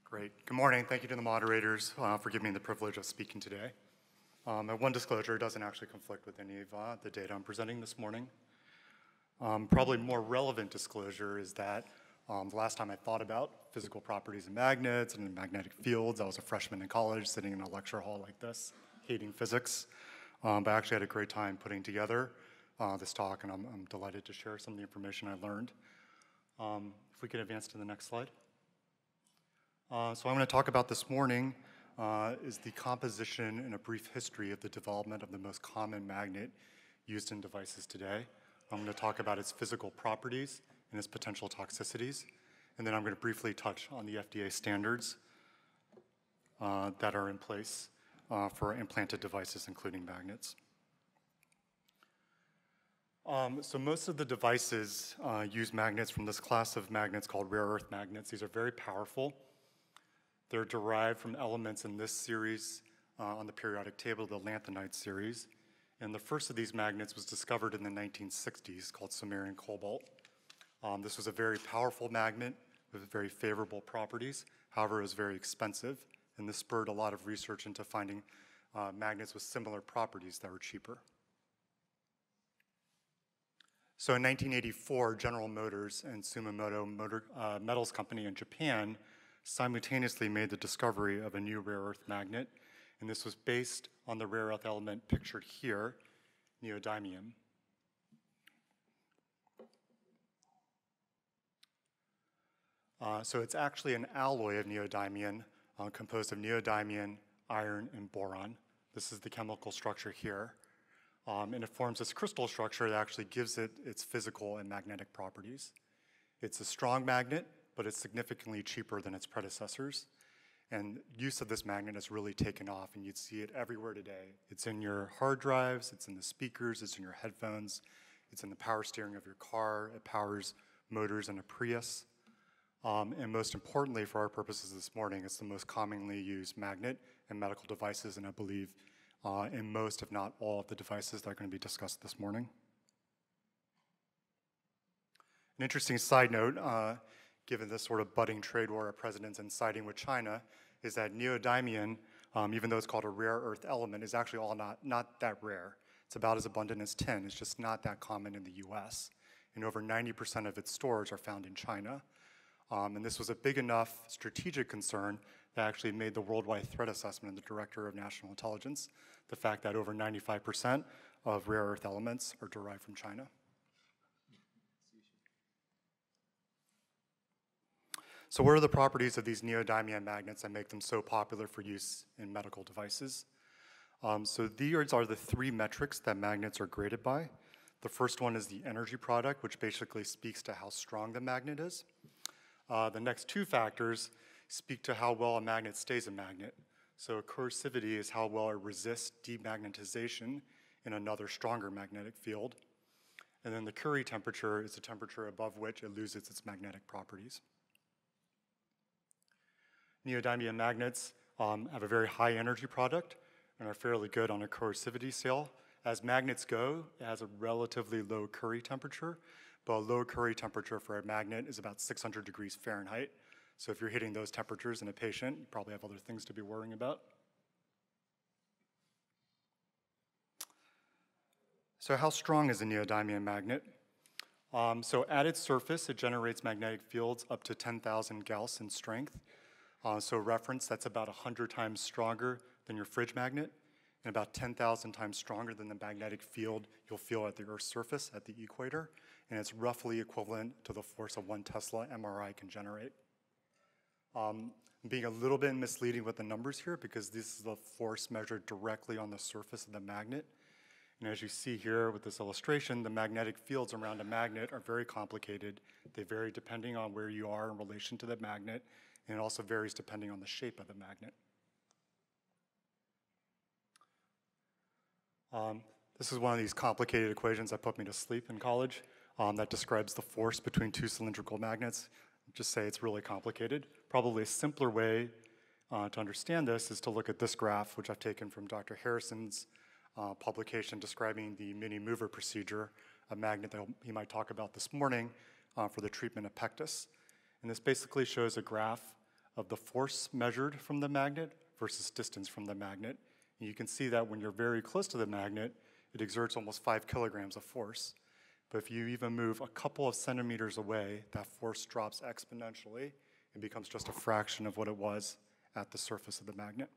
Great. Good morning. Thank you to the moderators for giving me the privilege of speaking today. One disclosure, it doesn't actually conflict with any of the data I'm presenting this morning. Probably more relevant disclosure is that the last time I thought about physical properties of magnets and magnetic fields, I was a freshman in college sitting in a lecture hall like this, hating physics. But I actually had a great time putting together this talk, and I'm delighted to share some of the information I learned. If we could advance to the next slide. So I'm going to talk about this morning is the composition and a brief history of the development of the most common magnet used in devices today. I'm going to talk about its physical properties and its potential toxicities. And then I'm going to briefly touch on the FDA standards that are in place for implanted devices, including magnets. So most of the devices use magnets from this class of magnets called rare earth magnets. These are very powerful. They're derived from elements in this series on the periodic table, the lanthanide series. And the first of these magnets was discovered in the 1960s, called samarium cobalt. This was a very powerful magnet with very favorable properties. However, it was very expensive, and this spurred a lot of research into finding magnets with similar properties that were cheaper. So in 1984, General Motors and Sumomoto Metals Company in Japan simultaneously made the discovery of a new rare earth magnet, and this was based on the rare earth element pictured here, neodymium. So it's actually an alloy of neodymium composed of neodymium, iron, and boron. This is the chemical structure here. And it forms this crystal structure that actually gives it its physical and magnetic properties. It's a strong magnet, but it's significantly cheaper than its predecessors. And use of this magnet has really taken off, and you'd see it everywhere today. It's in your hard drives, it's in the speakers, it's in your headphones, it's in the power steering of your car, it powers motors in a Prius. And most importantly for our purposes this morning, it's the most commonly used magnet in medical devices, and I believe in most, if not all, of the devices that are going to be discussed this morning. An interesting side note, given this sort of budding trade war our president's inciting with China, is that neodymium, even though it's called a rare earth element, is actually all not that rare. It's about as abundant as tin. It's just not that common in the US. And over 90% of its stores are found in China. And this was a big enough strategic concern that actually made the worldwide threat assessment of the Director of National Intelligence the fact that over 95% of rare earth elements are derived from China. So what are the properties of these neodymium magnets that make them so popular for use in medical devices? So these are the three metrics that magnets are graded by. The first one is the energy product, which basically speaks to how strong the magnet is. The next two factors speak to how well a magnet stays a magnet. So coercivity is how well it resists demagnetization in another stronger magnetic field. And then the Curie temperature is the temperature above which it loses its magnetic properties. Neodymium magnets have a very high energy product and are fairly good on a coercivity scale. As magnets go, it has a relatively low Curie temperature, but a low Curie temperature for a magnet is about 600 degrees Fahrenheit. So if you're hitting those temperatures in a patient, you probably have other things to be worrying about. So how strong is a neodymium magnet? So at its surface, it generates magnetic fields up to 10,000 Gauss in strength. So reference, that's about 100 times stronger than your fridge magnet and about 10,000 times stronger than the magnetic field you'll feel at the Earth's surface at the equator. And it's roughly equivalent to the force of 1 Tesla MRI can generate. I'm being a little bit misleading with the numbers here because this is the force measured directly on the surface of the magnet. And as you see here with this illustration, the magnetic fields around a magnet are very complicated. They vary depending on where you are in relation to the magnet, and it also varies depending on the shape of the magnet. This is one of these complicated equations that put me to sleep in college that describes the force between two cylindrical magnets. Just say it's really complicated. Probably a simpler way to understand this is to look at this graph, which I've taken from Dr. Harrison's publication describing the mini mover procedure, a magnet that he might talk about this morning for the treatment of pectus. And this basically shows a graph of the force measured from the magnet versus distance from the magnet. And you can see that when you're very close to the magnet, it exerts almost 5 kilograms of force. But if you even move a couple of centimeters away, that force drops exponentially and becomes just a fraction of what it was at the surface of the magnet.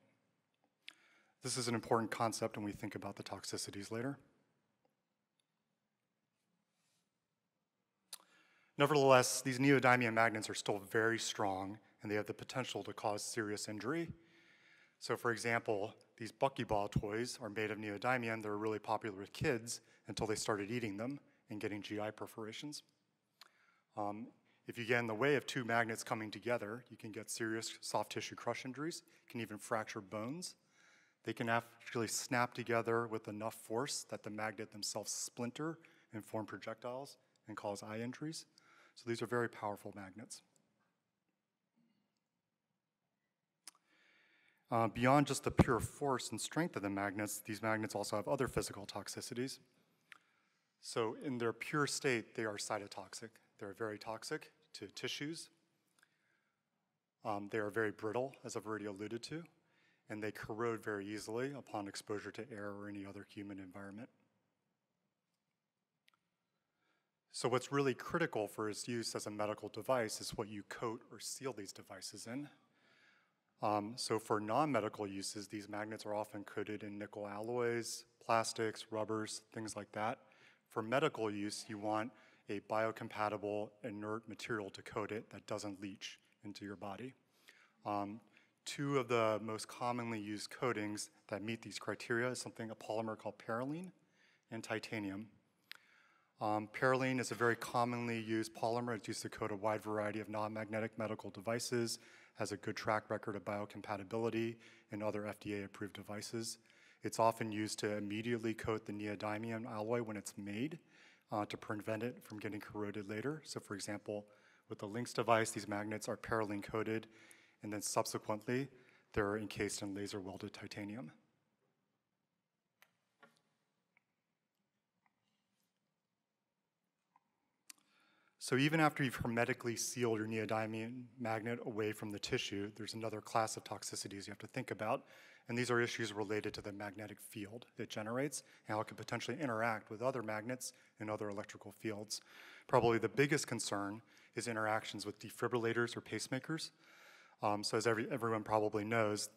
This is an important concept when we think about the toxicities later. Nevertheless, these neodymium magnets are still very strong, and they have the potential to cause serious injury. So for example, these buckyball toys are made of neodymium. They were really popular with kids until they started eating them and getting GI perforations. If you get in the way of two magnets coming together, you can get serious soft tissue crush injuries. You can even fracture bones. They can actually snap together with enough force that the magnet themselves splinter and form projectiles and cause eye injuries. So these are very powerful magnets. Beyond just the pure force and strength of the magnets, these magnets also have other physical toxicities. So in their pure state, they are cytotoxic. They're very toxic to tissues. They are very brittle, as I've already alluded to, and they corrode very easily upon exposure to air or any other human environment. So what's really critical for its use as a medical device is what you coat or seal these devices in. So for non-medical uses, these magnets are often coated in nickel alloys, plastics, rubbers, things like that. For medical use, you want a biocompatible inert material to coat it that doesn't leach into your body. Two of the most commonly used coatings that meet these criteria is a polymer called parylene and titanium. Parylene is a very commonly used polymer. It's used to coat a wide variety of non-magnetic medical devices, has a good track record of biocompatibility in other FDA-approved devices. It's often used to immediately coat the neodymium alloy when it's made to prevent it from getting corroded later. So for example, with the Lynx device, these magnets are parylene coated, and then subsequently, they're encased in laser welded titanium. So even after you've hermetically sealed your neodymium magnet away from the tissue, there's another class of toxicities you have to think about, and these are issues related to the magnetic field it generates and how it could potentially interact with other magnets and other electrical fields. Probably the biggest concern is interactions with defibrillators or pacemakers. So as everyone probably knows,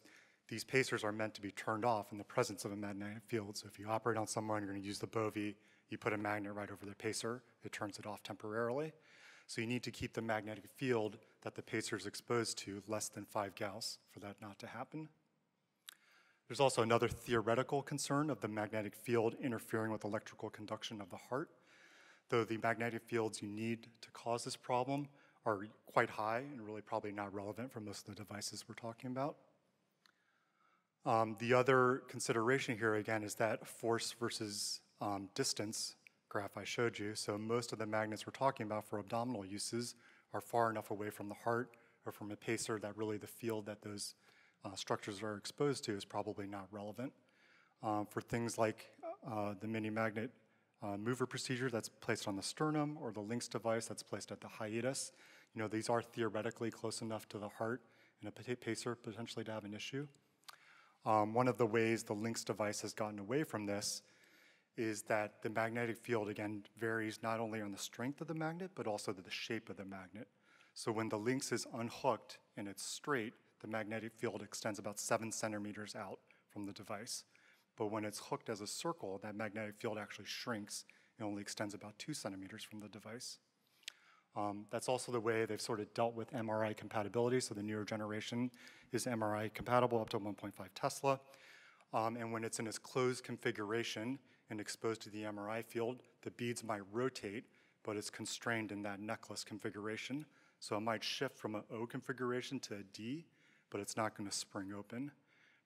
these pacers are meant to be turned off in the presence of a magnetic field. So if you operate on someone, you're going to use the bovie, you put a magnet right over the pacer, it turns it off temporarily. So you need to keep the magnetic field that the pacer is exposed to less than 5 Gauss for that not to happen. There's also another theoretical concern of the magnetic field interfering with electrical conduction of the heart. Though the magnetic fields you need to cause this problem are quite high and really probably not relevant for most of the devices we're talking about. The other consideration here again is that force versus distance graph I showed you. So most of the magnets we're talking about for abdominal uses are far enough away from the heart or from a pacer that really the field that those structures are exposed to is probably not relevant. For things like the mini magnet mover procedure that's placed on the sternum or the Lynx device that's placed at the hiatus, these are theoretically close enough to the heart and a pacer potentially to have an issue. One of the ways the Lynx device has gotten away from this is that the magnetic field, again, varies not only on the strength of the magnet, but also the shape of the magnet. So when the Lynx is unhooked and it's straight, the magnetic field extends about 7 centimeters out from the device. But when it's hooked as a circle, that magnetic field actually shrinks and only extends about 2 centimeters from the device. That's also the way they've sort of dealt with MRI compatibility. So the newer generation is MRI compatible up to 1.5 Tesla. And when it's in its closed configuration and exposed to the MRI field, the beads might rotate, but it's constrained in that necklace configuration. So it might shift from an O configuration to a D, but it's not going to spring open.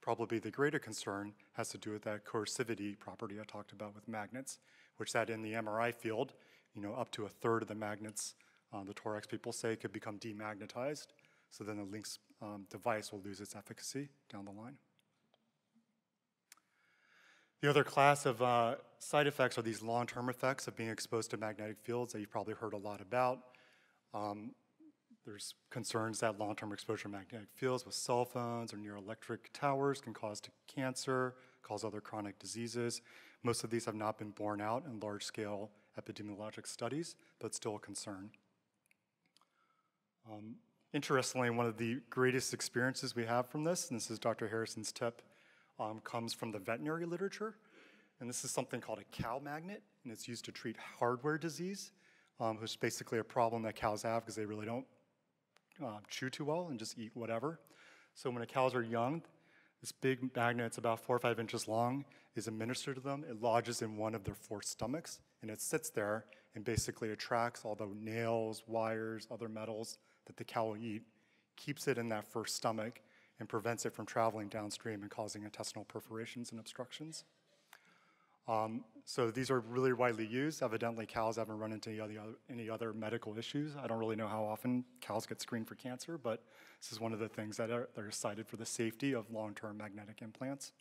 Probably the greater concern has to do with that coercivity property I talked about with magnets, which that in the MRI field, up to 1/3 of the magnets, the thorax people say, could become demagnetized. So then the Lynx device will lose its efficacy down the line. The other class of side effects are these long-term effects of being exposed to magnetic fields that you've probably heard a lot about. There's concerns that long-term exposure to magnetic fields with cell phones or near electric towers can cause cancer, cause other chronic diseases. Most of these have not been borne out in large-scale epidemiologic studies, but still a concern. Interestingly, one of the greatest experiences we have from this, and this is Dr. Harrison's tip, comes from the veterinary literature. And this is something called a cow magnet, and it's used to treat hardware disease, which is basically a problem that cows have because they really don't chew too well and just eat whatever. So when the cows are young, this big magnet, it's about 4 or 5 inches long, is administered to them. It lodges in one of their 4 stomachs, and it sits there and basically attracts all the nails, wires, other metals that the cow will eat, keeps it in that first stomach, and prevents it from traveling downstream and causing intestinal perforations and obstructions. So these are really widely used. Evidently, cows haven't run into any other medical issues. I don't really know how often cows get screened for cancer, but this is one of the things that are cited for the safety of long-term magnetic implants.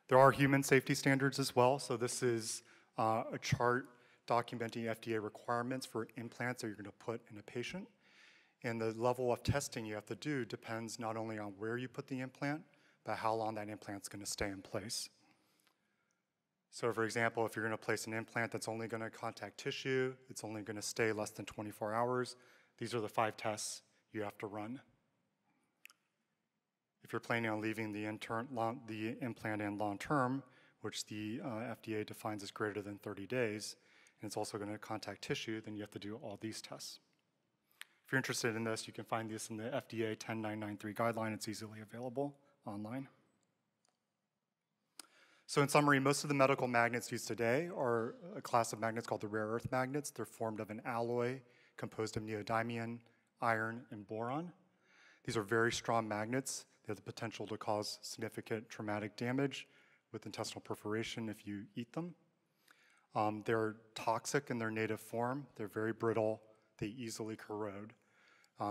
There are human safety standards as well. So this is a chart documenting FDA requirements for implants that you're going to put in a patient. And the level of testing you have to do depends not only on where you put the implant, but how long that implant's going to stay in place. So for example, if you're going to place an implant that's only going to contact tissue, it's only going to stay less than 24 hours, these are the 5 tests you have to run. If you're planning on leaving the implant in long term, which the FDA defines as greater than 30 days, and it's also going to contact tissue, then you have to do all these tests. If you're interested in this, you can find this in the FDA 10993 guideline. It's easily available online. So in summary, most of the medical magnets used today are a class of magnets called the rare earth magnets. They're formed of an alloy composed of neodymium, iron, and boron. These are very strong magnets. They have the potential to cause significant traumatic damage with intestinal perforation if you eat them. They're toxic in their native form. They're very brittle. They easily corrode.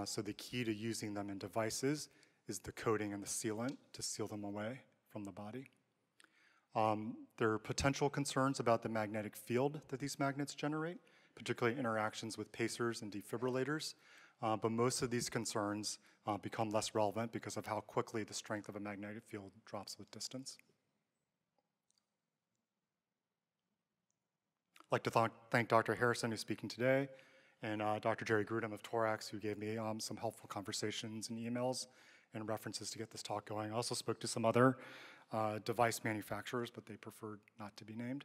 So the key to using them in devices is the coating and the sealant to seal them away from the body. There are potential concerns about the magnetic field that these magnets generate, particularly interactions with pacers and defibrillators. But most of these concerns become less relevant because of how quickly the strength of a magnetic field drops with distance. I'd like to thank Dr. Harrison, who's speaking today, and Dr. Jerry Grudem of Thorax, who gave me some helpful conversations and emails and references to get this talk going. I also spoke to some other device manufacturers, but they preferred not to be named.